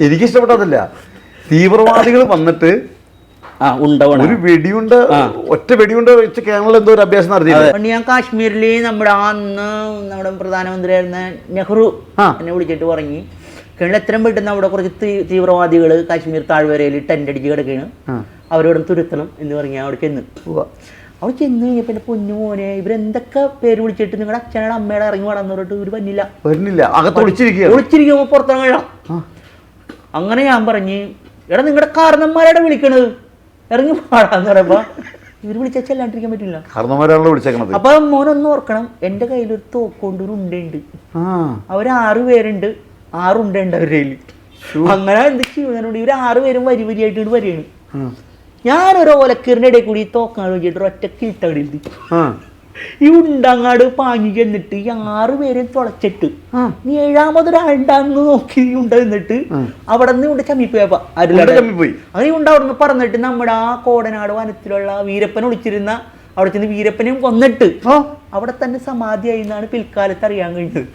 എനിക്കിഷ്ടപ്പെട്ടതല്ല, തീവ്രവാദികൾ വന്നിട്ട് ഒരു വെടിയുണ്ട, ഒറ്റ വെടിയുണ്ട വെച്ച് കേരളം എന്തോ ഒരു അഭ്യാസം നടത്തിയത്. ഞാൻ കാശ്മീരിൽ നമ്മുടെ അന്ന് നമ്മുടെ പ്രധാനമന്ത്രിയായിരുന്ന നെഹ്റു എന്നെ വിളിച്ചിട്ട് പറഞ്ഞു, കേരളം എത്രയും പെട്ടെന്ന് അവിടെ കുറച്ച് തീവ്രവാദികൾ കാശ്മീർ താഴ്വരയിൽ ടെന്റ് അടിച്ച് കിടക്കുകയാണ്, അവരോട് തുരുത്തണം എന്ന് പറഞ്ഞ് അവിടെ ചെന്ന് കഴിഞ്ഞപ്പോൾ എൻ്റെ പൊന്നു മോനെ ഇവരെന്തൊക്കെ പേര് വിളിച്ചിട്ട് നിങ്ങളുടെ അച്ഛനോട് അമ്മയുടെ ഇറങ്ങി വേണമെന്ന് പറഞ്ഞിട്ട് ഒരു വരുന്നില്ല, ഒളിച്ചിരിക്കുമ്പോൾ പുറത്തിറങ്ങാം. അങ്ങനെ ഞാൻ പറഞ്ഞ്, എടാ നിങ്ങളുടെ കാരണന്മാരാണ് വിളിക്കണത്, ഇറങ്ങി പാടാന്ന് പറയുമ്പോ ഇവര് വിളിച്ചാൽ ചെല്ലാണ്ടിരിക്കാൻ പറ്റില്ല. അപ്പൊ മോനൊന്നും ഓർക്കണം, എന്റെ കയ്യിലൊരു തോക്കൊണ്ട് ഒരു ഉണ്ടുണ്ട്, അവര് 6 പേരുണ്ട്, 6 ഉണ്ടുണ്ട് അവരുടെ കയ്യില്. അങ്ങനെ എന്ത് ചെയ്യുന്നതിനോട് ഇവര് 6 പേരും വരി വരിയായിട്ട് വരികയാണ്. ഞാനൊരു ഓലക്കീറിന്റെ ഇടയിൽ കൂടി തോക്കാൻ വെച്ചിട്ട് ഒറ്റ കിട്ടകടിരുത്തി ഈ ഉണ്ടങ്ങാട് പാഞ്ഞു ചെന്നിട്ട് ഈ 6 പേരെയും തുളച്ചിട്ട് നീ 7ാമതൊരാളുണ്ടാന്ന് നോക്കി ഉണ്ടെന്നിട്ട് അവിടെ നിന്ന് ഇവിടെ ചമ്മിപ്പോയപ്പോ അങ്ങനെ ഉണ്ടവിടുന്ന് പറഞ്ഞിട്ട് നമ്മുടെ ആ കോടനാട് വനത്തിലുള്ള വീരപ്പൻ ഒളിച്ചിരുന്ന അവിടെ ചെന്ന് വീരപ്പനെയും കൊന്നിട്ട് അവിടെ തന്നെ സമാധിയായി എന്നാണ് പിൽക്കാലത്ത് അറിയാൻ കഴിഞ്ഞത്.